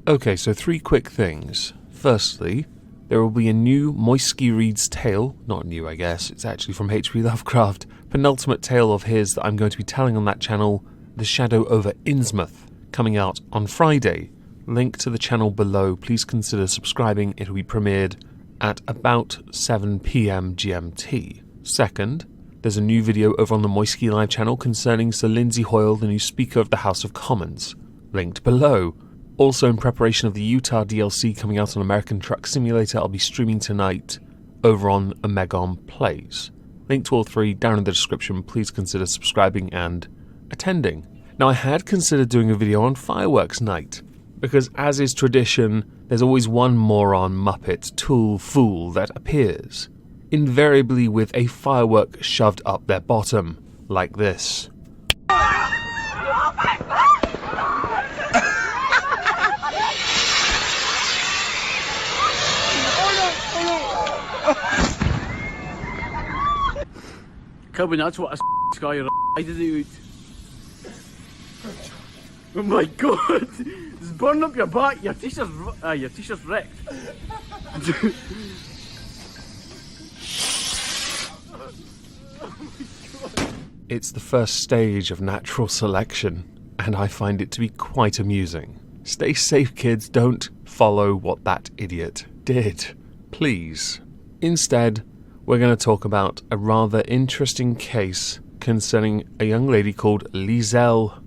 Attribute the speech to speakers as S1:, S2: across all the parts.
S1: Okay, so 3 quick things. Firstly, there will be a new Moisky Reed's tale, not new I guess, it's actually from H.P. Lovecraft, penultimate tale of his that I'm going to be telling on that channel, The Shadow over Innsmouth, coming out on Friday. Link to the channel below, please consider subscribing, it will be premiered at about 7 PM GMT. Second, there's a new video over on the Moisky Live channel concerning Sir Lindsay Hoyle, the new Speaker of the House of Commons, linked below. Also in preparation of the Utah DLC coming out on American Truck Simulator, I'll be streaming tonight over on Omegon Plays. Link to all 3 down in the description, please consider subscribing and attending. Now I had considered doing a video on Fireworks Night, because as is tradition, there's always one moron, muppet, tool, fool that appears, invariably with a firework shoved up their bottom, like this.
S2: Kevin, that's what a sky I did out. Oh my god! It's burning up your back, your t-shirt's wrecked.
S1: It's the first stage of natural selection, and I find it to be quite amusing. Stay safe, kids, don't follow what that idiot did. Please. Instead, we're going to talk about a rather interesting case concerning a young lady called Liezyl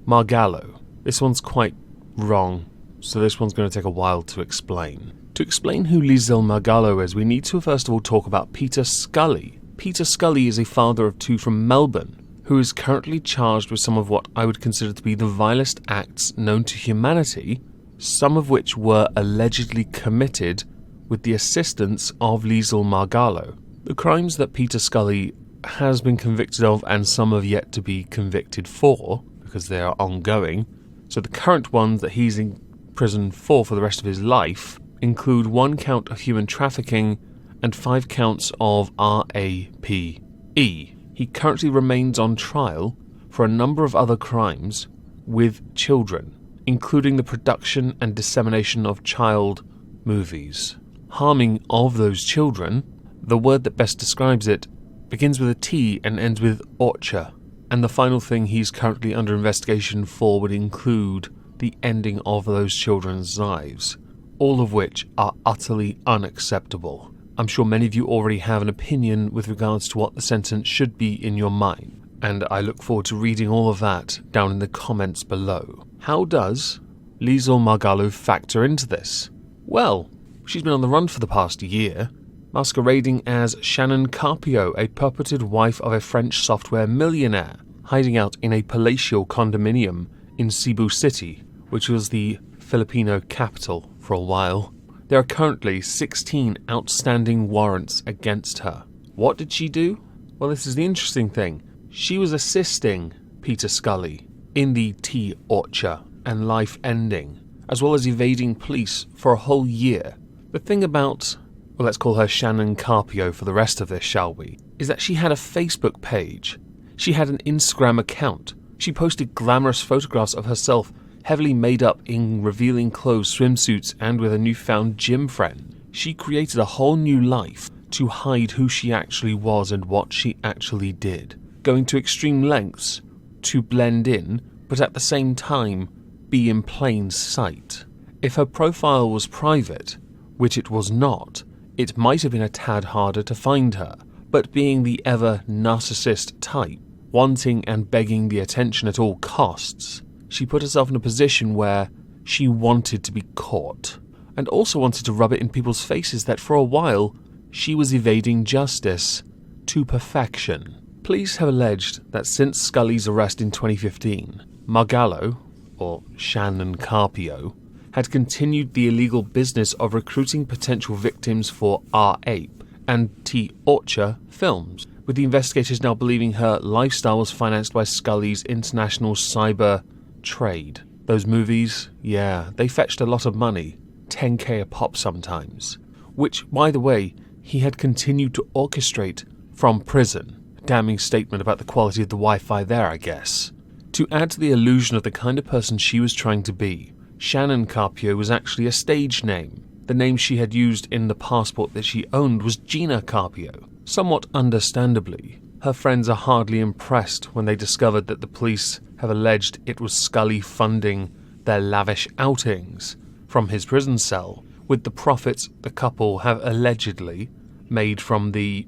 S1: Marganno. This one's quite wrong, so this one's going to take a while to explain. To explain who Liezyl Marganno is, we need to first of all talk about Peter Scully. Peter Scully is a father of 2 from Melbourne, who is currently charged with some of what I would consider to be the vilest acts known to humanity, some of which were allegedly committed with the assistance of Liezyl Marganno. The crimes that Peter Scully has been convicted of and some have yet to be convicted for, because they are ongoing, so the current ones that he's in prison for the rest of his life include 1 count of human trafficking and 5 counts of RAPE. He currently remains on trial for a number of other crimes with children, including the production and dissemination of child movies. Harming of those children, the word that best describes it, begins with a T and ends with orcha, and the final thing he's currently under investigation for would include the ending of those children's lives, all of which are utterly unacceptable. I'm sure many of you already have an opinion with regards to what the sentence should be in your mind, and I look forward to reading all of that down in the comments below. How does Liezyl Marganno factor into this? Well, she's been on the run for the past year, masquerading as Shannon Carpio, a purported wife of a French software millionaire, hiding out in a palatial condominium in Cebu City, which was the Filipino capital for a while. There are currently 16 outstanding warrants against her. What did she do? Well, this is the interesting thing. She was assisting Peter Scully in the tea orcha and life ending, as well as evading police for a whole year. The thing about, well, let's call her Shannon Carpio for the rest of this, shall we, is that she had a Facebook page. She had an Instagram account. She posted glamorous photographs of herself heavily made up in revealing clothes, swimsuits, and with a newfound gym friend. She created a whole new life to hide who she actually was and what she actually did, going to extreme lengths to blend in, but at the same time be in plain sight. If her profile was private, which it was not, it might have been a tad harder to find her, but being the ever narcissist type, wanting and begging the attention at all costs, she put herself in a position where she wanted to be caught, and also wanted to rub it in people's faces that for a while she was evading justice to perfection. Police have alleged that since Scully's arrest in 2015, Marganno, or Shannon Carpio, had continued the illegal business of recruiting potential victims for R-Ape and T-Orcha films, with the investigators now believing her lifestyle was financed by Scully's international cyber trade. Those movies, yeah, they fetched a lot of money, $10K a pop sometimes, which, by the way, he had continued to orchestrate from prison. Damning statement about the quality of the Wi-Fi there, I guess. To add to the illusion of the kind of person she was trying to be, Shannon Carpio was actually a stage name. The name she had used in the passport that she owned was Gina Carpio. Somewhat understandably, her friends are hardly impressed when they discovered that the police have alleged it was Scully funding their lavish outings from his prison cell, with the profits the couple have allegedly made from the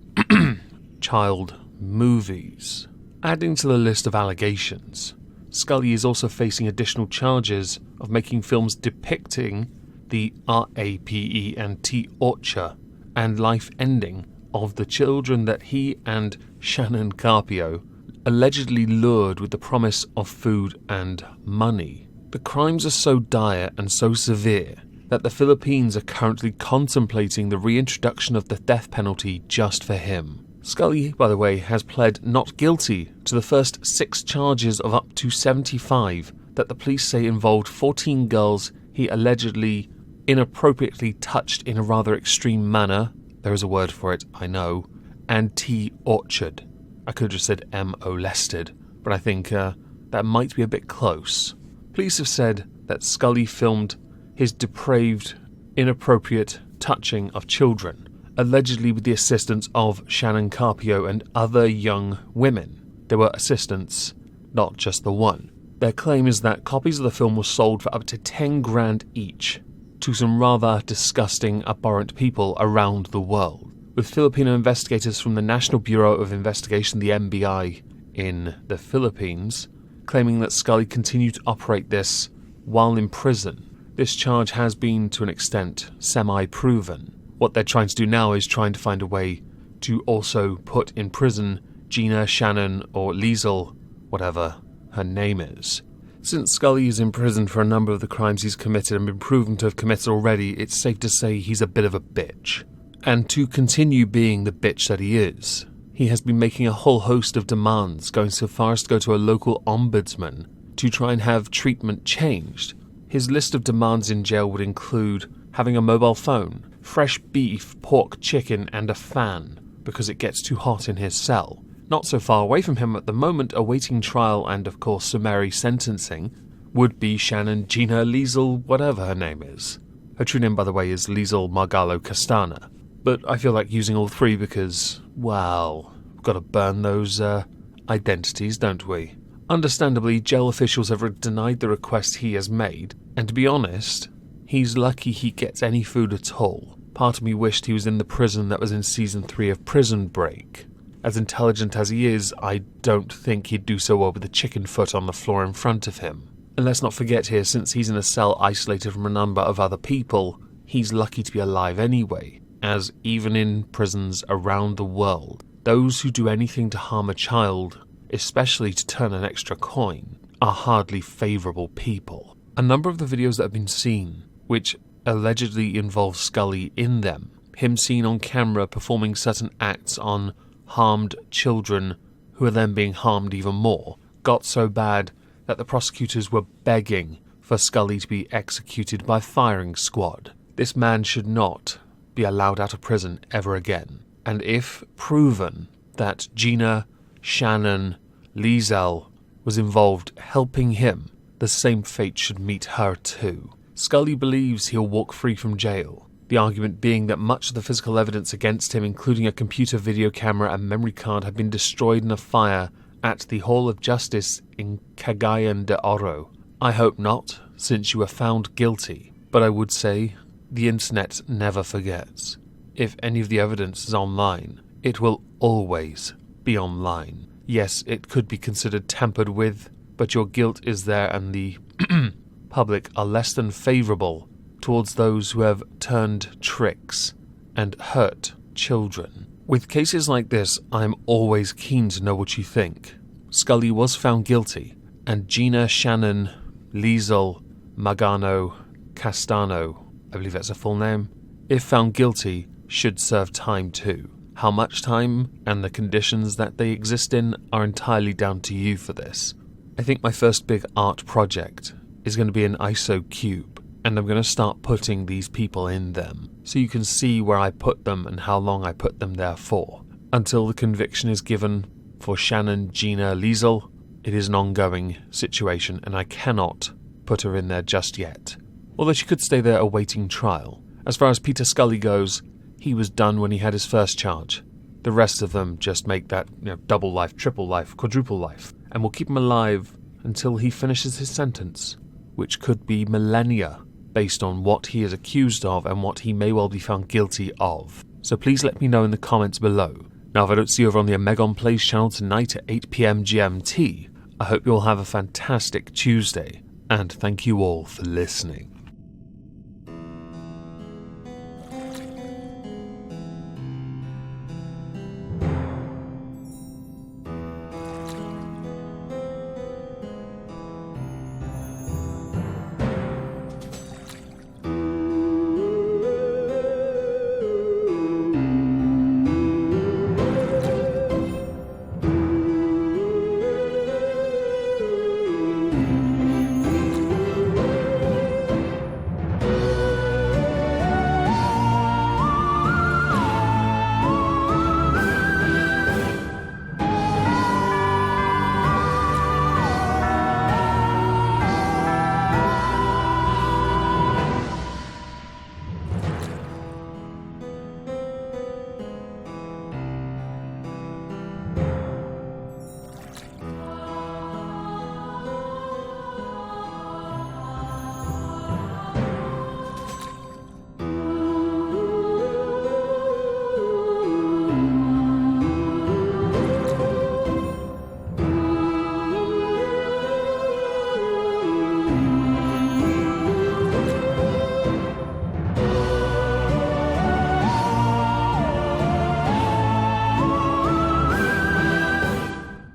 S1: child movies. Adding to the list of allegations, Scully is also facing additional charges of making films depicting the RAPENT torture and life ending of the children that he and Shannon Carpio allegedly lured with the promise of food and money. The crimes are so dire and so severe that the Philippines are currently contemplating the reintroduction of the death penalty just for him. Scully, by the way, has pled not guilty to the first 6 charges of up to 75 that the police say involved 14 girls he allegedly inappropriately touched in a rather extreme manner. There is a word for it, I know. And T-orchard. I could have just said M-molested, but I think that might be a bit close. Police have said that Scully filmed his depraved, inappropriate touching of children, allegedly with the assistance of Shannon Carpio and other young women. There were assistants, not just the one. Their claim is that copies of the film were sold for up to 10 grand each to some rather disgusting, abhorrent people around the world, with Filipino investigators from the National Bureau of Investigation, the NBI, in the Philippines, claiming that Scully continued to operate this while in prison. This charge has been, to an extent, semi-proven. What they're trying to do now is trying to find a way to also put in prison Gina, Shannon, or Liezyl, whatever her name is. Since Scully is in prison for a number of the crimes he's committed and been proven to have committed already, it's safe to say he's a bit of a bitch. And to continue being the bitch that he is, he has been making a whole host of demands, going so far as to go to a local ombudsman to try and have treatment changed. His list of demands in jail would include having a mobile phone, fresh beef, pork, chicken, and a fan, because it gets too hot in his cell. Not so far away from him at the moment, awaiting trial and, of course, summary sentencing, would be Shannon Gina Liezyl, whatever her name is. Her true name, by the way, is Liezyl Margallo Castano. But I feel like using all 3 because, well, we've got to burn those identities, don't we? Understandably, jail officials have denied the request he has made, and to be honest, he's lucky he gets any food at all. Part of me wished he was in the prison that was in Season 3 of Prison Break. As intelligent as he is, I don't think he'd do so well with a chicken foot on the floor in front of him. And let's not forget here, since he's in a cell isolated from a number of other people, he's lucky to be alive anyway, as even in prisons around the world, those who do anything to harm a child, especially to turn an extra coin, are hardly favourable people. A number of the videos that have been seen, which allegedly involve Scully in them, him seen on camera performing certain acts on harmed children who are then being harmed even more, got so bad that the prosecutors were begging for Scully to be executed by firing squad. This man should not be allowed out of prison ever again. And if proven that Gina, Shannon, Liezyl was involved helping him, the same fate should meet her too. Scully believes he'll walk free from jail, the argument being that much of the physical evidence against him, including a computer video camera and memory card, had been destroyed in a fire at the Hall of Justice in Cagayan de Oro. I hope not, since you were found guilty, but I would say the internet never forgets. If any of the evidence is online, it will always be online. Yes, it could be considered tampered with, but your guilt is there, and the public are less than favourable towards those who have turned tricks and hurt children. With cases like this, I'm always keen to know what you think. Scully was found guilty, and Gina, Shannon, Liezyl, Marganno, Castano, I believe that's a full name, if found guilty, should serve time too. How much time and the conditions that they exist in are entirely down to you for this. I think my first big art project is going to be an ISO cube, and I'm going to start putting these people in them, so you can see where I put them and how long I put them there for, until the conviction is given for Shannon, Gina, Liezyl, It is an ongoing situation, and I cannot put her in there just yet. Although she could stay there awaiting trial. As far as Peter Scully goes, he was done when he had his first charge. The rest of them just make that, double life, triple life, quadruple life, and will keep him alive until he finishes his sentence, which could be millennia, based on what he is accused of and what he may well be found guilty of. So please let me know in the comments below. Now, if I don't see you over on the Omegon Plays channel tonight at 8 PM GMT, I hope you all have a fantastic Tuesday, and thank you all for listening.